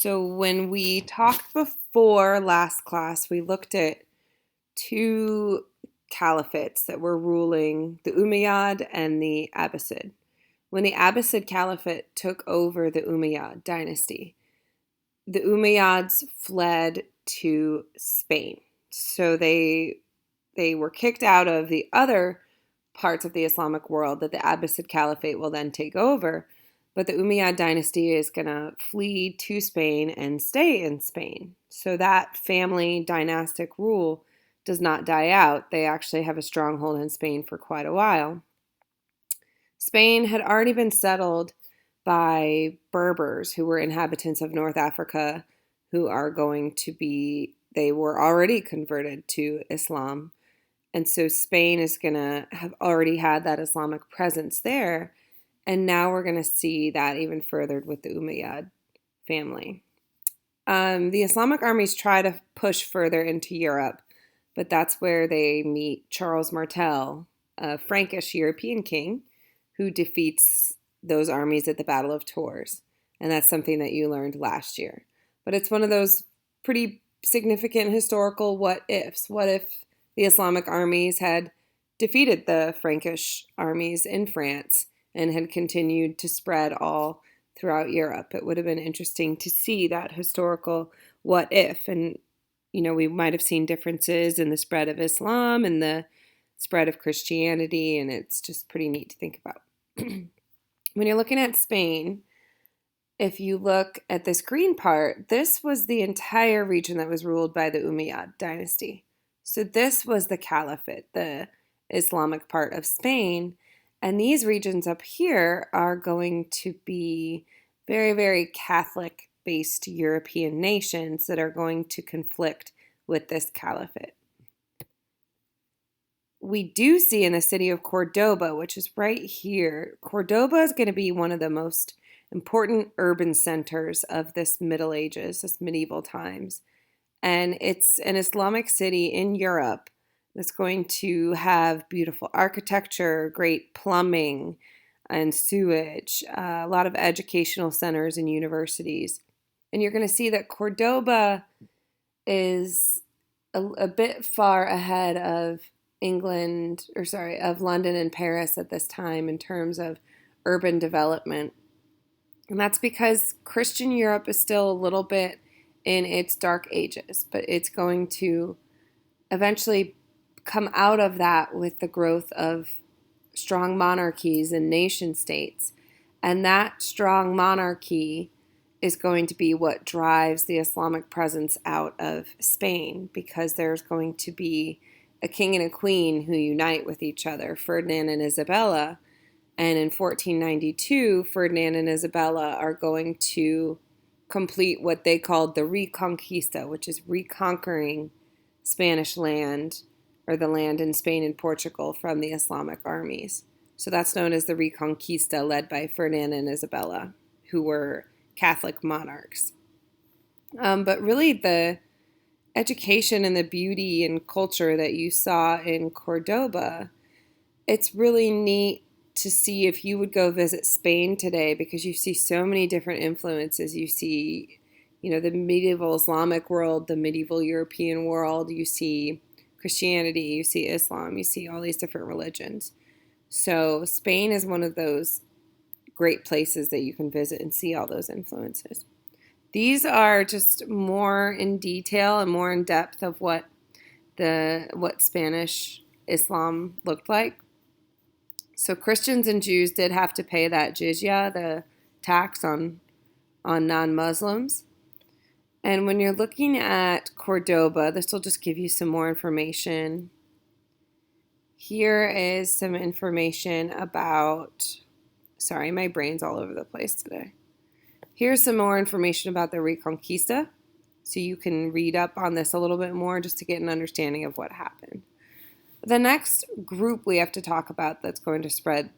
So when we talked before last class, we looked at two caliphates that were ruling, the Umayyad and the Abbasid. When the Abbasid Caliphate took over the Umayyad dynasty, the Umayyads fled to Spain. So they were kicked out of the other parts of the Islamic world that the Abbasid Caliphate will then take over. But the Umayyad dynasty is going to flee to Spain and stay in Spain. So that family dynastic rule does not die out. They actually have a stronghold in Spain for quite a while. Spain had already been settled by Berbers, who were inhabitants of North Africa, who are going to be, they were already converted to Islam. And so Spain is going to have already had that Islamic presence there. And now we're going to see that even furthered with the Umayyad family. The Islamic armies try to push further into Europe, but that's where they meet Charles Martel, a Frankish European king, who defeats those armies at the Battle of Tours. And that's something that you learned last year. But it's one of those pretty significant historical what ifs. What if the Islamic armies had defeated the Frankish armies in France and had continued to spread all throughout Europe? It would have been interesting to see that historical what if. And, we might have seen differences in the spread of Islam and the spread of Christianity, and it's just pretty neat to think about. When you're looking at Spain, if you look at this green part, this was the entire region that was ruled by the Umayyad dynasty. So this was the caliphate, the Islamic part of Spain. And these regions up here are going to be very, very Catholic-based European nations that are going to conflict with this caliphate. We do see in the city of Cordoba, which is right here, Cordoba is going to be one of the most important urban centers of this Middle Ages, this medieval times. And it's an Islamic city in Europe that's going to have beautiful architecture, great plumbing and sewage, a lot of educational centers and universities. And you're going to see that Cordoba is a bit far ahead of of London and Paris at this time in terms of urban development. And that's because Christian Europe is still a little bit in its dark ages, but it's going to eventually come out of that with the growth of strong monarchies and nation states. And that strong monarchy is going to be what drives the Islamic presence out of Spain, because there's going to be a king and a queen who unite with each other, Ferdinand and Isabella. And in 1492, Ferdinand and Isabella are going to complete what they called the Reconquista, which is reconquering Spanish land, or the land in Spain and Portugal, from the Islamic armies. So that's known as the Reconquista, led by Ferdinand and Isabella, who were Catholic monarchs. But really the education and the beauty and culture that you saw in Cordoba, it's really neat to see if you would go visit Spain today, because you see so many different influences. You see, the medieval Islamic world, the medieval European world, you see Christianity, you see Islam, you see all these different religions. So Spain is one of those great places that you can visit and see all those influences. These are just more in detail and more in depth of what Spanish Islam looked like. So Christians and Jews did have to pay that jizya, the tax on non-Muslims. And when you're looking at Cordoba, this will just give you some more information. Here is some information about, sorry, my brain's all over the place today. Here's some more information about the Reconquista, so you can read up on this a little bit more just to get an understanding of what happened. The next group we have to talk about that's going to spread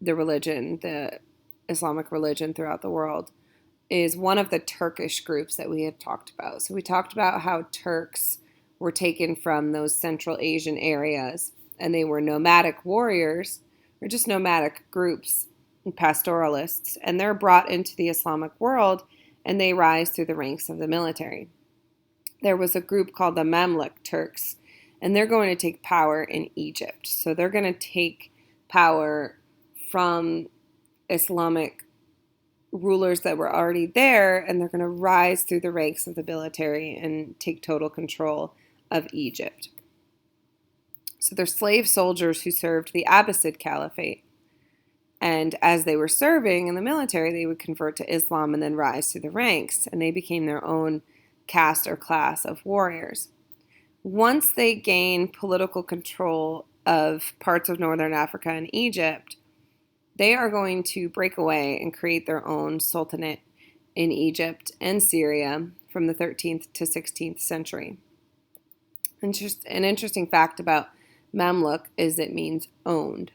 the religion, the Islamic religion throughout the world, is one of the Turkish groups that we had talked about. So we talked about how Turks were taken from those Central Asian areas, and they were nomadic warriors, or just nomadic groups and pastoralists, and they're brought into the Islamic world, and they rise through the ranks of the military. There was a group called the Mamluk Turks, and they're going to take power in Egypt. So they're going to take power from Islamic rulers that were already there, and they're going to rise through the ranks of the military and take total control of Egypt. So they're slave soldiers who served the Abbasid Caliphate. And as they were serving in the military, they would convert to Islam and then rise through the ranks, and they became their own caste or class of warriors. Once they gain political control of parts of northern Africa and Egypt, they are going to break away and create their own sultanate in Egypt and Syria from the 13th to 16th century. An interesting fact about Mamluk is it means owned.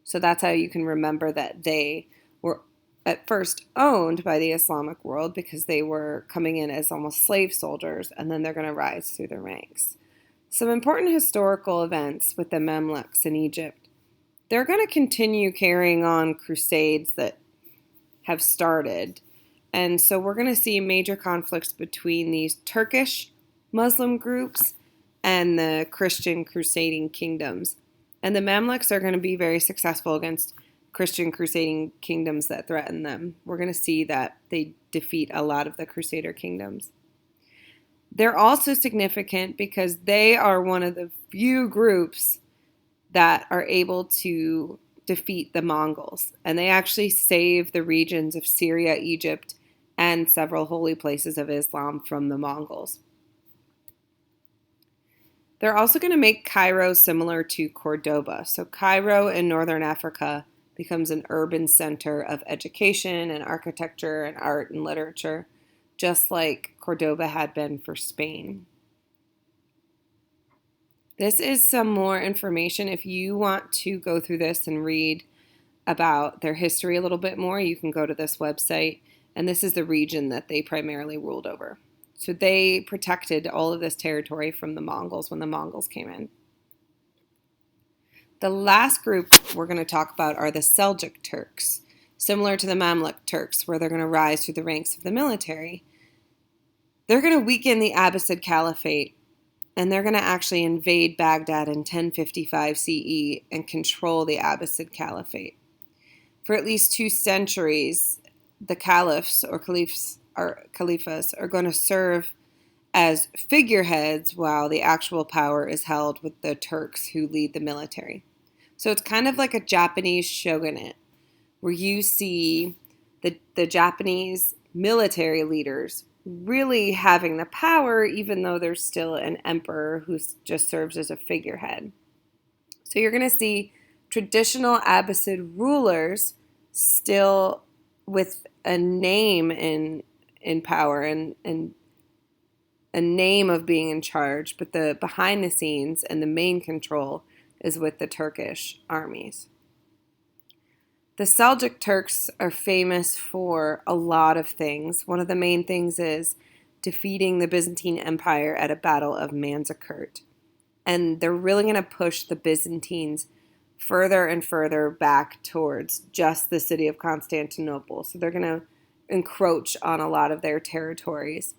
So that's how you can remember that they were at first owned by the Islamic world because they were coming in as almost slave soldiers, and then they're going to rise through the ranks. Some important historical events with the Mamluks in Egypt. They're going to continue carrying on crusades that have started. And so we're going to see major conflicts between these Turkish Muslim groups and the Christian crusading kingdoms. And the Mamluks are going to be very successful against Christian crusading kingdoms that threaten them. We're going to see that they defeat a lot of the crusader kingdoms. They're also significant because they are one of the few groups that are able to defeat the Mongols. And they actually save the regions of Syria, Egypt, and several holy places of Islam from the Mongols. They're also going to make Cairo similar to Cordoba. So Cairo in northern Africa becomes an urban center of education and architecture and art and literature, just like Cordoba had been for Spain. This is some more information. If you want to go through this and read about their history a little bit more, you can go to this website. And this is the region that they primarily ruled over. So they protected all of this territory from the Mongols when the Mongols came in. The last group we're going to talk about are the Seljuk Turks, similar to the Mamluk Turks, where they're going to rise through the ranks of the military. They're going to weaken the Abbasid Caliphate, and they're going to actually invade Baghdad in 1055 CE and control the Abbasid Caliphate. For at least 2 centuries, the caliphs or caliphas are going to serve as figureheads while the actual power is held with the Turks who lead the military. So it's kind of like a Japanese shogunate where you see the Japanese military leaders really having the power even though there's still an emperor who just serves as a figurehead. So you're going to see traditional Abbasid rulers still with a name in power and a name of being in charge, but the behind the scenes and the main control is with the Turkish armies. The Seljuk Turks are famous for a lot of things. One of the main things is defeating the Byzantine Empire at a battle of Manzikert. And they're really going to push the Byzantines further and further back towards just the city of Constantinople. So they're going to encroach on a lot of their territories.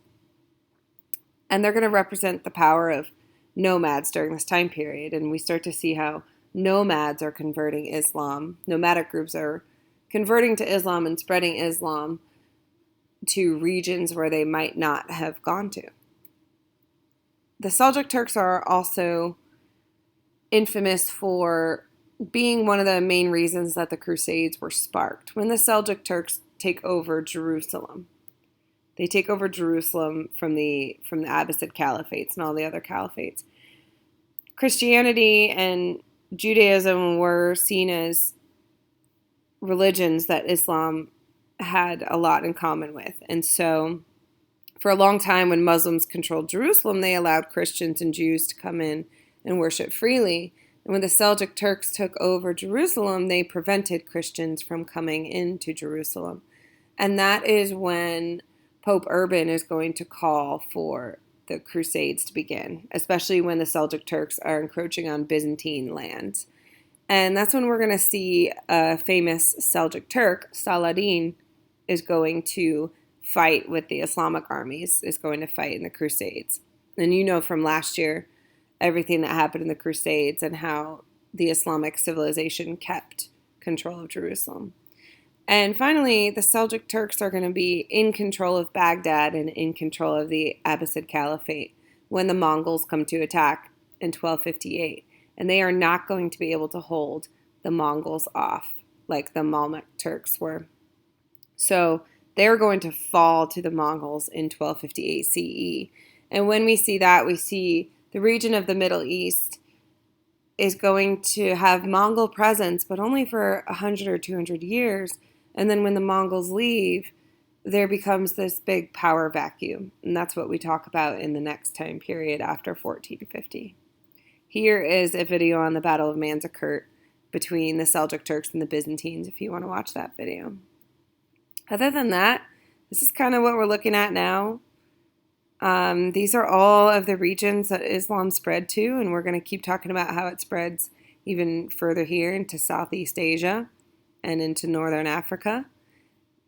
And they're going to represent the power of nomads during this time period. And we start to see how nomads are converting Islam. Nomadic groups are converting to Islam and spreading Islam to regions where they might not have gone to. The Seljuk Turks are also infamous for being one of the main reasons that the Crusades were sparked. When the Seljuk Turks take over Jerusalem, they take over Jerusalem from the Abbasid caliphates and all the other caliphates. Christianity and Judaism were seen as religions that Islam had a lot in common with. And so for a long time when Muslims controlled Jerusalem, they allowed Christians and Jews to come in and worship freely. And when the Seljuk Turks took over Jerusalem, they prevented Christians from coming into Jerusalem. And that is when Pope Urban is going to call for the Crusades to begin, especially when the Seljuk Turks are encroaching on Byzantine lands. And that's when we're going to see a famous Seljuk Turk, Saladin, is going to fight with the Islamic armies, is going to fight in the Crusades. And you know from last year everything that happened in the Crusades and how the Islamic civilization kept control of Jerusalem. And finally, the Seljuk Turks are going to be in control of Baghdad and in control of the Abbasid Caliphate when the Mongols come to attack in 1258. And they are not going to be able to hold the Mongols off like the Mamluk Turks were. So they're going to fall to the Mongols in 1258 CE. And when we see that, we see the region of the Middle East is going to have Mongol presence, but only for 100 or 200 years. And then when the Mongols leave, there becomes this big power vacuum. And that's what we talk about in the next time period after 1450. Here is a video on the Battle of Manzikert between the Seljuk Turks and the Byzantines if you want to watch that video. Other than that, this is kind of what we're looking at now. These are all of the regions that Islam spread to, and we're going to keep talking about how it spreads even further here into Southeast Asia and into Northern Africa.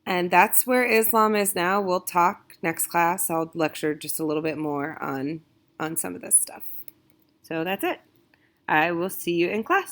And that's where Islam is now. We'll talk next class. I'll lecture just a little bit more on some of this stuff. So that's it. I will see you in class.